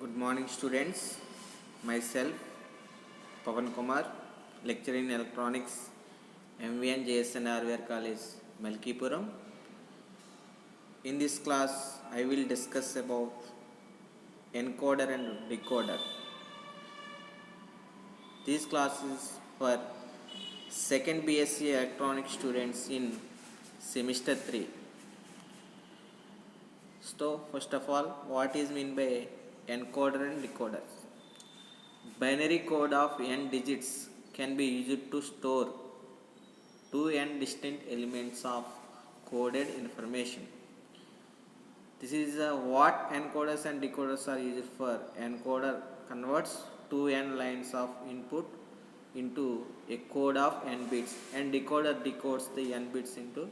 Good morning, students. Myself, Pavan Kumar, lecturer in electronics, MVN JSN RVR College, Malkipuram. In this class, I will discuss about encoder and decoder. This class is for second BSc electronics students in semester 3. So, first of all, what is meant by encoder and decoder? Binary code of n digits can be used to store 2n distinct elements of coded information. This is what encoders and decoders are used for. Encoder converts 2n lines of input into a code of n bits, and decoder decodes the n bits into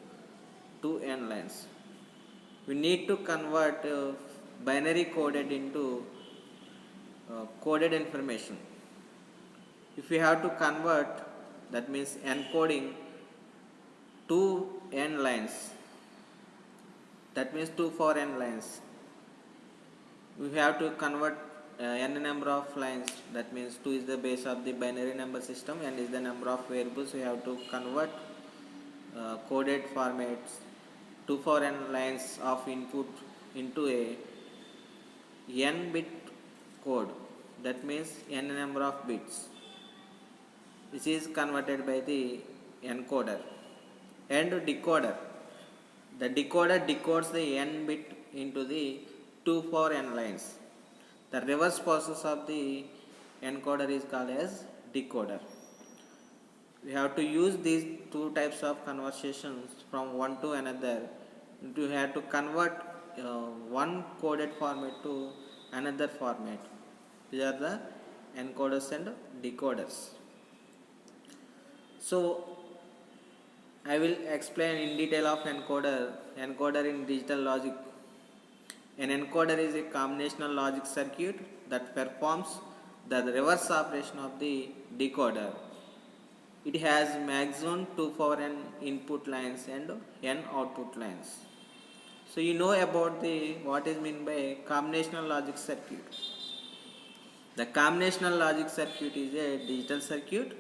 2n lines. We need to convert binary coded into coded information. If we have to convert, that means encoding 2n lines, that means 2 for n lines. We have to convert n number of lines, that means 2 is the base of the binary number system and is the number of variables. We have to convert coded formats 2 for n lines of input into a n bit code, that means n number of bits. This is converted by the encoder. And decoder, the decoder decodes the n bit into the 2 for n lines. The reverse process of the encoder is called as decoder. We have to use these two types of conversions from one to another. We have to convert one coded format to another format. These are the encoders and decoders. So, I will explain in detail of encoder. Encoder in digital logic. An encoder is a combinational logic circuit that performs the reverse operation of the decoder. It has maximum 2 for n input lines and n output lines. So you know about the what is meant by combinational logic circuit. The combinational logic circuit is a digital circuit.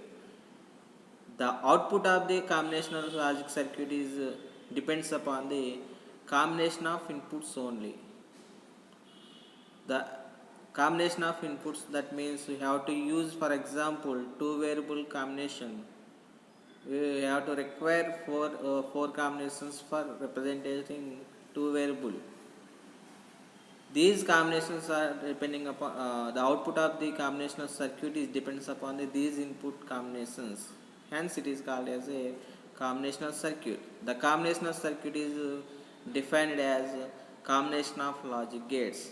The output of the combinational logic circuit is depends upon the combination of inputs only. The combination of inputs, that means we have to use, for example, two variable combination. We have to require four combinations for representing two variable. These combinations are depending upon the output of the combinational circuit is depends upon these input combinations. Hence, it is called as a combinational circuit. The combinational circuit is defined as combination of logic gates.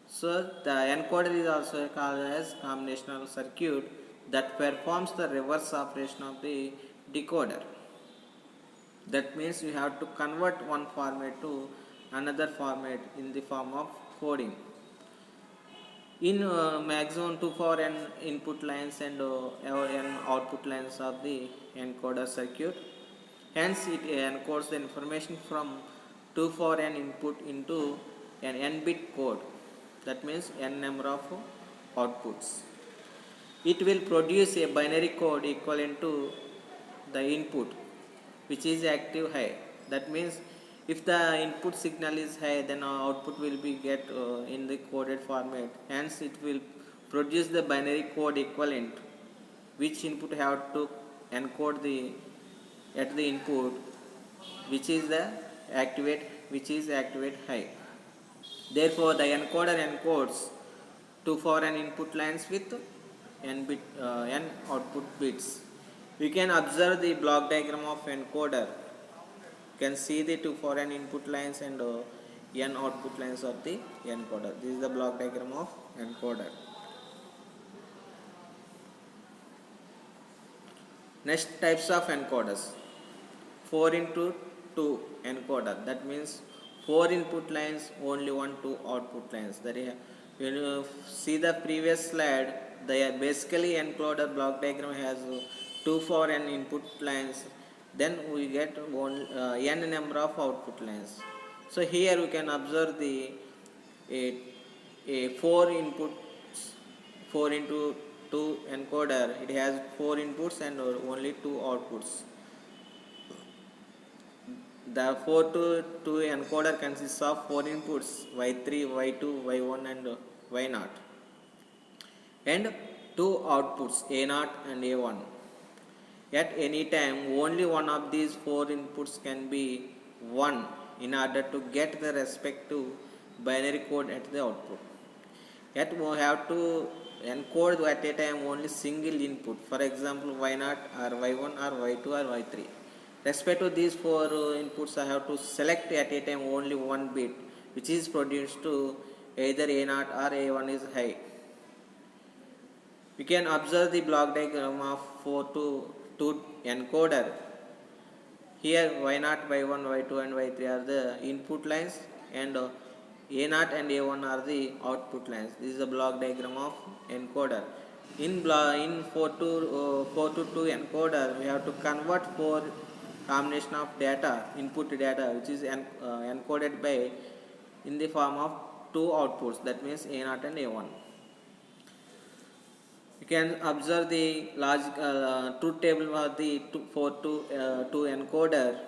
So, the encoder is also called as combinational circuit that performs the reverse operation of the decoder. That means we have to convert one format to another format in the form of coding. In maximum 2 for n input lines and n output lines of the encoder circuit. Hence, it encodes the information from 2 for n input into an n bit code. That means n number of outputs. It will produce a binary code equivalent to the input, which is active high. That means if the input signal is high, then output will be get in the coded format. Hence, it will produce the binary code equivalent, which input have to encode at the input, which is activate high. Therefore, the encoder encodes 2 for n input lines with n output bits. We can observe the block diagram of encoder. You can see the 2 for n input lines and n output lines of the encoder. This is the block diagram of encoder. Next types of encoders. 4 into 2 encoder. That means 4 input lines, only 2 output lines. That is, when you see the previous slide, the basically encoder block diagram has 2 for n input lines, then we get n number of output lines. So here we can observe the a 4 inputs, 4 into 2 encoder, it has 4 inputs and only 2 outputs. The 4 to 2 encoder consists of 4 inputs y3, y2, y1 and y0 and 2 outputs a0 and a1. At any time only one of these 4 inputs can be 1 in order to get the respective binary code at the output. Yet we have to encode at a time only single input, for example y0 or y1 or y2 or y3. Respect to these 4 inputs, I have to select at a time only one bit which is produced to either a0 or a1 is high. We can observe the block diagram of 4 to 2 encoder. Here y0, y1, y2 and y3 are the input lines and a0 and a1 are the output lines. This is the block diagram of encoder. In 4 to 2 encoder, we have to convert 4 combination of data, input data, which is encoded by in the form of 2 outputs, that means a0 and a1. You can observe the truth table of the 4 to 2 encoder.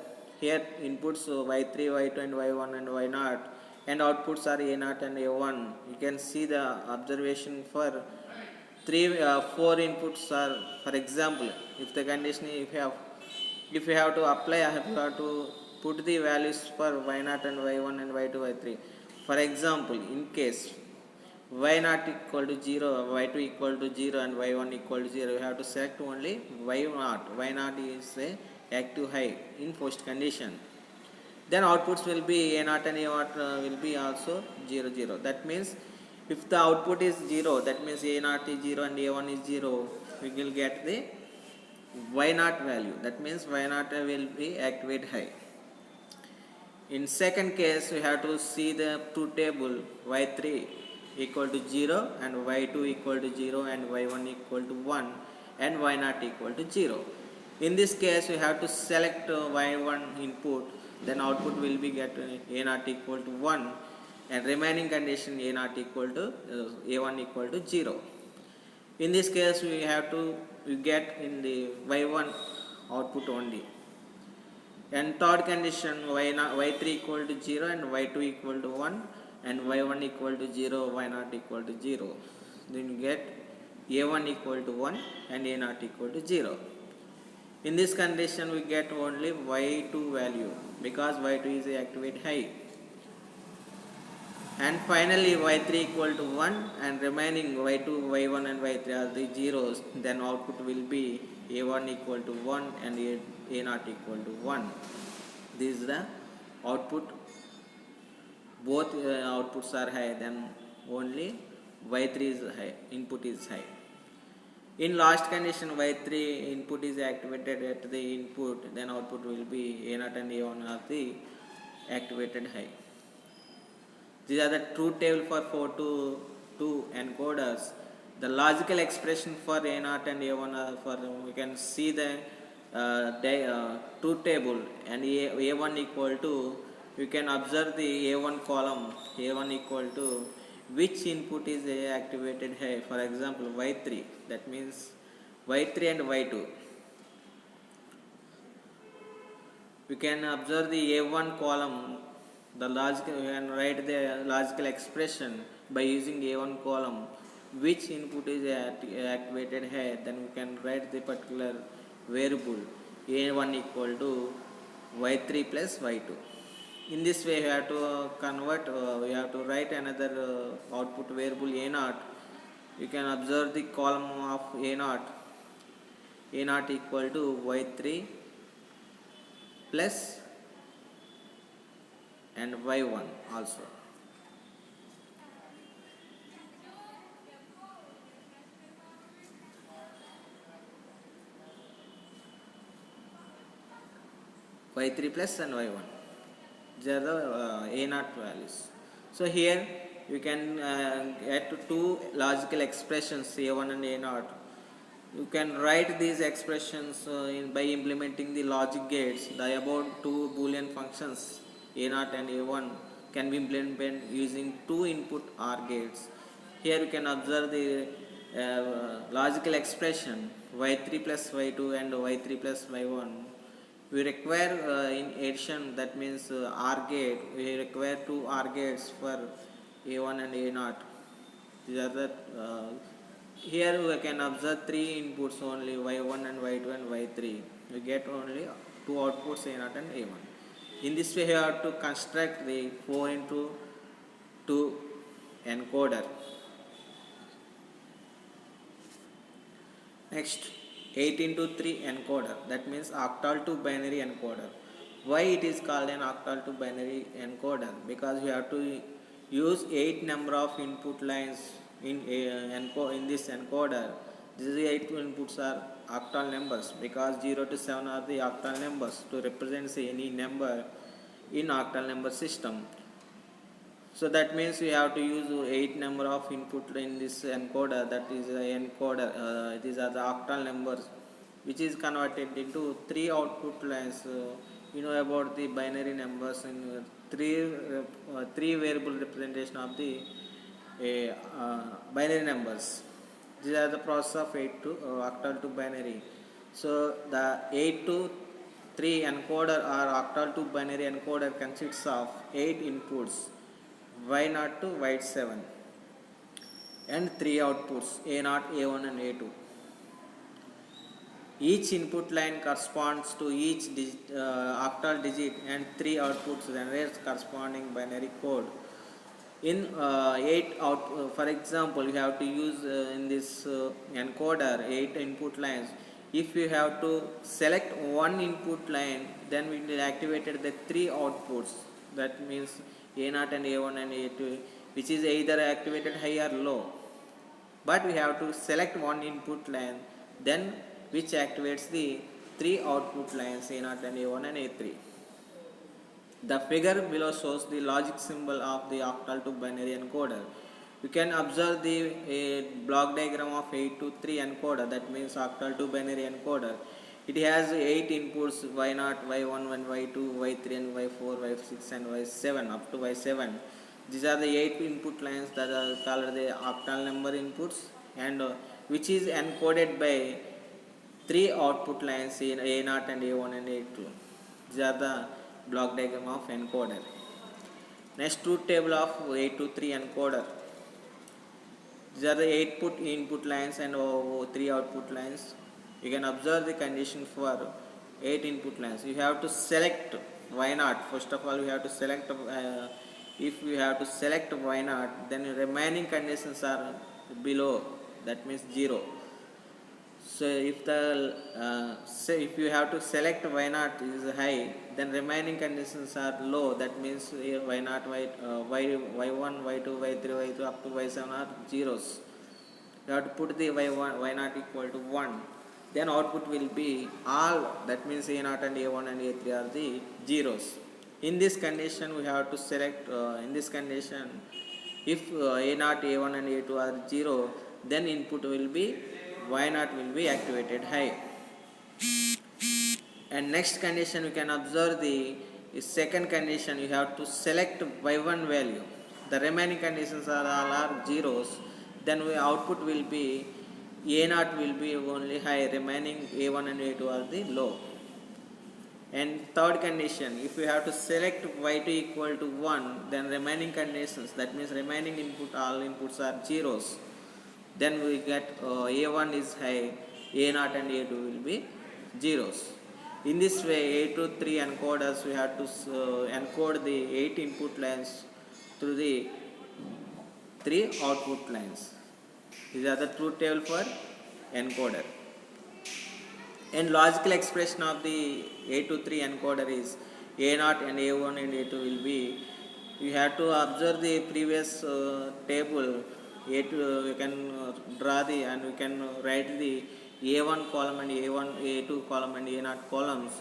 Here inputs y3, y2 and y1 and y0 and outputs are a0 and a1. You can see the observation for 4 inputs are, for example, if the condition if you have to apply, I have to put the values for y0 and y1 and y2, y3. For example, in case y0 equal to 0, y2 equal to 0 and y1 equal to 0, we have to select only y0. y0 is a active high in post condition. Then outputs will be a0 and a0 will be also 0, 0. That means if the output is 0, that means a0 is 0 and a1 is 0, we will get the y0 value. That means y0 will be activate high. In second case, we have to see the truth table y3 equal to 0 and y2 equal to 0 and y1 equal to 1 and y0 equal to 0. In this case, we have to select y1 input, then output will be get a0 equal to 1 and remaining condition a0 equal to a1 equal to 0. In this case, we have to get in the y1 output only. And third condition y3 equal to 0 and y2 equal to 1 and y1 equal to 0, y0 equal to 0. Then you get a1 equal to 1 and a0 equal to 0. In this condition we get only y2 value because y2 is activate high. And finally y3 equal to 1 and remaining y2, y1 and y3 are the zeros, then output will be a1 equal to 1 and a0 equal to 1. This is the output. Both outputs are high, then only y3 is high, input is high. In last condition y3 input is activated at the input, then output will be a0 and a1 are the activated high. These are the truth table for 4 to 2 encoders. The logical expression for a0 and a1 are for, we can see the truth table, and a1 equal to, you can observe the a1 column, a1 equal to which input is activated high. For example y3, that means y3 and y2. We can observe the a1 column, the logical, we can write the logical expression by using a1 column which input is activated high, then we can write the particular variable a1 equal to y3 plus y2. In this way we have to convert, we have to write another output variable a0. You can observe the column of a0, a0 equal to y3 plus and y1 also. y3 plus and y1. These are the a0 values. So here we can get two logical expressions a1 and a0. You can write these expressions by implementing the logic gates, the above two boolean functions a0 and a1 can be implemented using two input OR gates. Here you can observe the logical expression y3 plus y2 and y3 plus y1. We require in addition, that means OR gate, we require two OR gates for A1 and A0. These are the here we can observe three inputs only, y1 and y2 and y3. We get only two outputs, A0 and A1. In this way, we have to construct the 4 into 2 encoder. Next, 8 into 3 encoder, that means octal to binary encoder. Why it is called an octal to binary encoder? Because we have to use 8 number of input lines in this encoder. These 8 inputs are octal numbers, because 0 to 7 are the octal numbers to represent any number in octal number system. So that means we have to use 8 number of input in this encoder, that is encoder. These are the octal numbers, which is converted into 3 output lines. You know about the binary numbers in three variable representation of the binary numbers. These are the process of 8 to octal to binary. So the 8 to 3 encoder or octal to binary encoder consists of 8 inputs, y0 to y7, and 3 outputs, A0, A1 and A2. Each input line corresponds to each octal digit, and 3 outputs generates corresponding binary code. In 8 out, for example, you have to use in this encoder 8 input lines. If you have to select one input line, then we will activated the 3 outputs. That means A0 and A1 and A2, which is either activated high or low. But we have to select one input line, then which activates the 3 output lines, A0 and A1 and A3. The figure below shows the logic symbol of the octal to binary encoder. You can observe the block diagram of 8 to 3 encoder, that means octal to binary encoder. It has 8 inputs, y0, y1, y2, y3 and y4, y6 and y7 up to y7. These are the 8 input lines that are called the octal number inputs, and which is encoded by 3 output lines in A0 and A1 and A2. These are the block diagram of encoder. Next, truth table of 8 to 3 encoder. These are the 8 input lines and 3 output lines. You can observe the condition for 8 input lines. You have to select y0. First of all, you have to select. If you have to select y0, then the remaining conditions are below. That means 0. So if if you have to select y0 is high, then remaining conditions are low. That means y0, y1, y2, y3, y2 up to y7 are zeros. You have to put the y0 equal to 1. Then output will be all, that means A0 and A1 and A3 are the zeros. In this condition, we have to select, in this condition, if A0, A1 and A2 are 0, then input will be, y0 will be activated high. And next condition, you can observe the second condition, you have to select y1 value. The remaining conditions are all are zeros. Then output will be, A0 will be only high, remaining A1 and A2 are the low. And third condition, if you have to select y2 equal to 1, then remaining conditions, that means remaining input, all inputs are zeros. Then we get A1 is high, A0 and A2 will be zeros. In this way, 8 to 3 encoders, we have to encode the 8 input lines through the 3 output lines. These are the truth table for encoder. And logical expression of the 8 to 3 encoder is A0 and A1 and A2 will be, you have to observe the previous table. A2, we can draw the, and we can write the A1 column and A2 column and A0 columns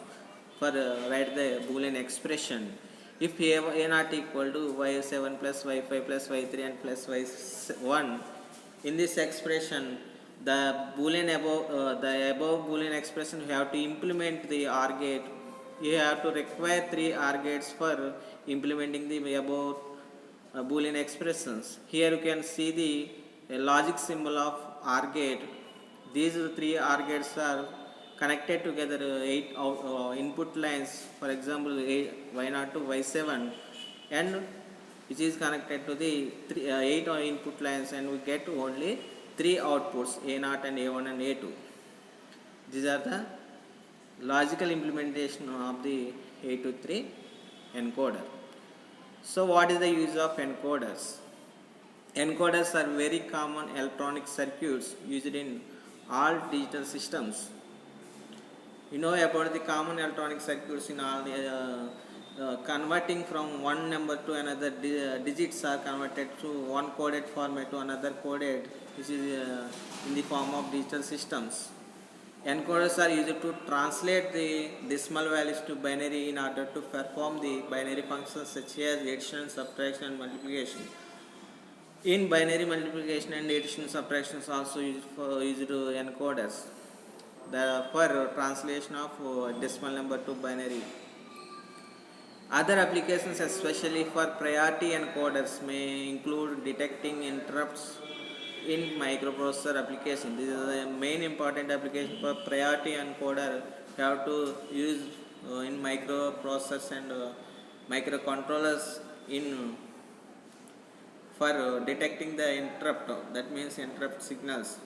for write the Boolean expression. If A0 equal to y7 plus y5 plus y3 and plus y1, in this expression, the above Boolean expression, you have to implement the OR gate. You have to require 3 OR gates for implementing the above Boolean expressions. Here you can see the logic symbol of OR gate. These three OR gates are connected together 8 input lines, for example Y0 to Y7, and which is connected to the 8 input lines, and we get only 3 outputs, A0 and A1 and A2. These are the logical implementation of the 823 encoder. So what is the use of encoders? Encoders are very common electronic circuits used in all digital systems. You know about the common electronic circuits in all the converting from one number to another, digits are converted to one coded format to another coded, which is in the form of digital systems. Encoders are used to translate the decimal values to binary in order to perform the binary functions such as addition, subtraction and multiplication. In binary multiplication and addition, subtraction is also used encoders for translation of decimal number to binary. Other applications, especially for priority encoders, may include detecting interrupts in microprocessor application. This is the main important application for priority encoder. You have to use in microprocessors and microcontrollers for detecting the interrupt. That means interrupt signals.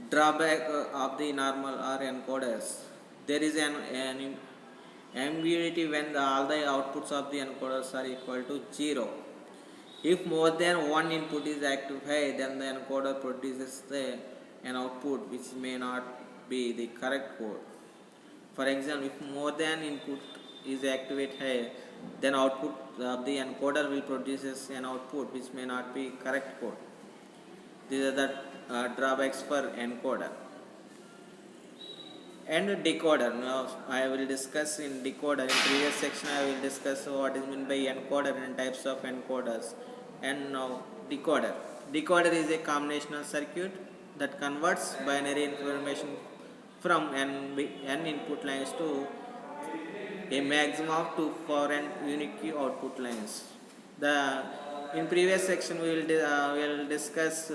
Drawback of the normal or encoders. There is an ambiguity when all the outputs of the encoders are equal to 0. If more than one input is active high, then the encoder produces an output which may not be the correct code. For example, if more than input is activate high, then output of the encoder will produce an output which may not be correct code. These are the drawbacks for encoder. And decoder. Now I will discuss in decoder. In previous section I will discuss what is meant by encoder and types of encoders. And now decoder. Decoder is a combinational circuit that converts binary information from n input lines to a maximum of 2 foreign unique output lines. In previous section we will discuss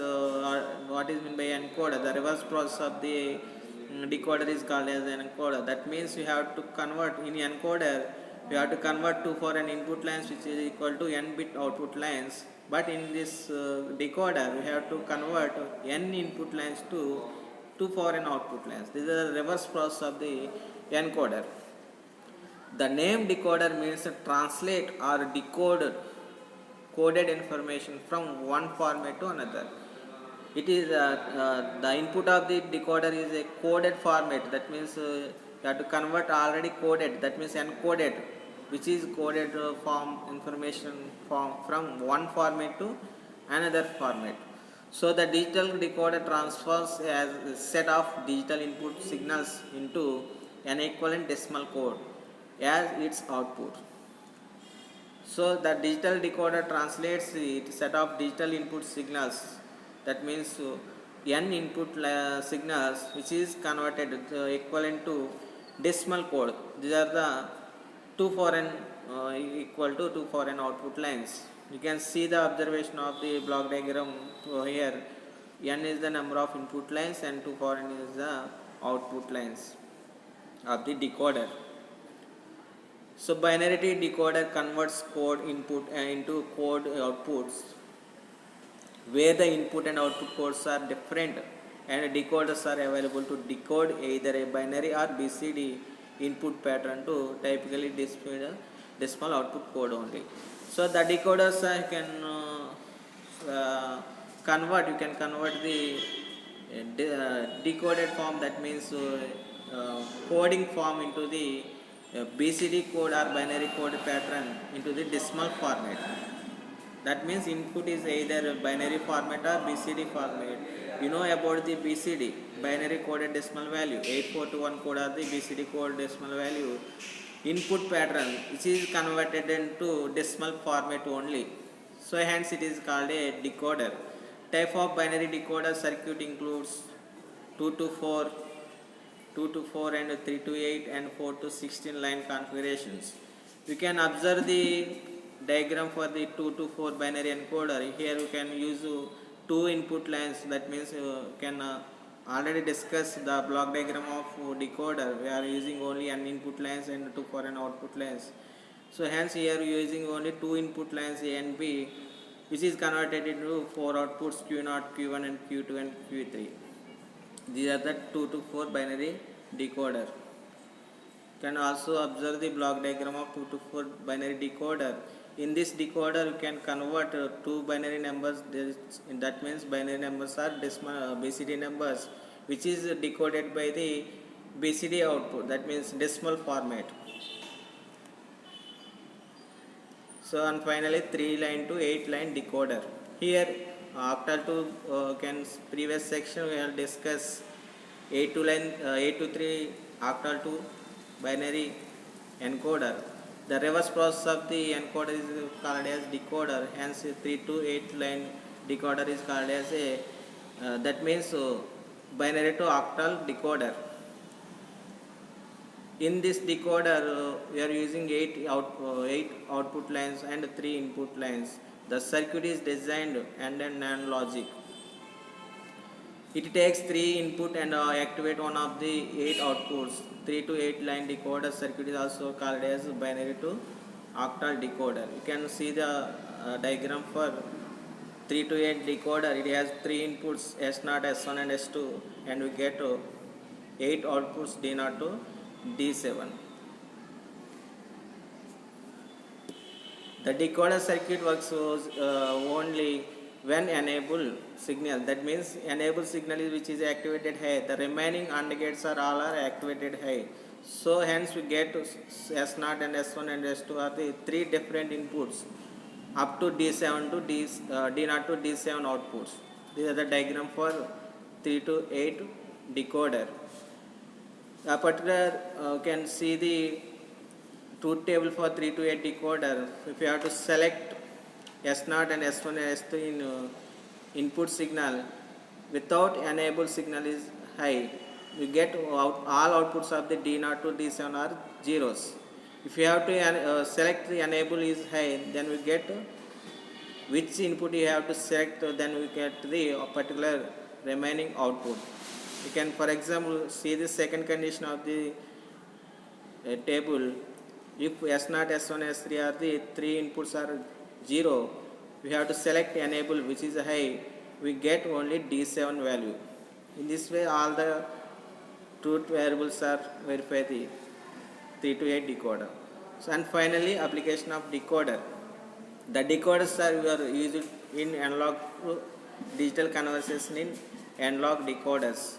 what is meant by encoder. The reverse process of the decoder is called as an encoder. That means you have to convert in encoder. You have to convert 2 foreign input lines which is equal to n bit output lines. But in this decoder, we have to convert n input lines to 2 foreign output lines. This is the reverse process of the encoder. The name decoder means to translate or decode coded information from one format to another. It is the input of the decoder is a coded format. That means you have to convert already coded. That means encoded, which is coded form information from one format to another format. So the digital decoder transfers as a set of digital input signals into an equivalent decimal code as its output. So the digital decoder translates the set of digital input signals. That means n input signals which is converted equivalent to decimal code. These are the equal to 2 foreign output lines. You can see the observation of the block diagram here. N is the number of input lines and 2 foreign is the output lines of the decoder. So binary decoder converts code input into code outputs where the input and output codes are different, and decoders are available to decode either a binary or BCD input pattern to typically display the decimal output code only. So the decoders can convert. You can convert the decoded form, that means coding form, into the BCD code or binary code pattern into the decimal format. That means input is either binary format or BCD format. You know about the BCD, binary coded decimal value. 8421 code are the BCD code decimal value. Input pattern which is converted into decimal format only. So hence it is called a decoder. Type of binary decoder circuit includes 2 to 4, 2 to 4 and 3 to 8 and 4 to 16 line configurations. We can observe the diagram for the 2 to 4 binary encoder. Here we can use two input lines. That means can already discuss the block diagram of decoder. We are using only an input lines and two for an output lines. So hence here we are using only two input lines A and B, which is converted into four outputs Q0, Q1 and Q2 and Q3. These are the 2 to 4 binary decoder. Can also observe the block diagram of 2 to 4 binary decoder. In this decoder you can convert two binary numbers. That means binary numbers are decimal BCD numbers, which is decoded by the BCD output, that means decimal format. So and finally 3 line to 8 line decoder. Here Octal to can previous section we have discussed 8 to 3 Octal to binary encoder. The reverse process of the encoder is called as decoder. Hence 3 to 8 line decoder is called as a that means binary to octal decoder. In this decoder we are using 8 output lines and 3 input lines. The circuit is designed and NAND logic. It takes 3 input and activate one of the 8 outputs. 3 to 8 line decoder circuit is also called as binary to octal decoder. You can see the diagram for 3 to 8 decoder. It has 3 inputs S0, S1 and S2, and we get 8 outputs D0 to D7. The decoder circuit works only when enable signal, that means enable signal is which is activated high, the remaining AND gates are all are activated high. So hence we get S0 and S1 and S2 are the 3 different inputs up to D7 to D0 to D7 outputs. These are the diagram for 3 to 8 decoder. A particular can see the truth table for 3 to 8 decoder. If you have to select S0 and S1 and S3 in input signal without enable signal is high, we get all outputs of the D0 to D7 are zeros. If you have to select the enable is high, then we get which input you have to select, then we get the particular remaining output. You can for example see the second condition of the table. If S0, S1, S3 are the 3 inputs are 0, we have to select enable which is high, we get only D7 value. In this way all the truth variables are verified the 3 to 8 decoder. So and finally application of decoder. The decoders are used in analog to digital conversion in analog decoders.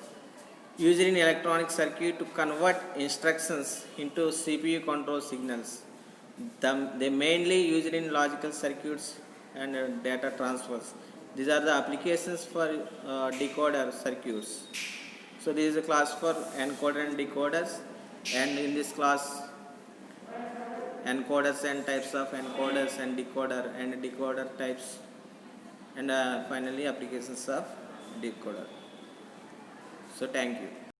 Used in electronic circuit to convert instructions into CPU control signals. They mainly used in logical circuits and data transfers. These are the applications for decoder circuits. So this is a class for encoder and decoders, and in this class encoders and types of encoders and decoder types, and finally applications of decoder. So thank you.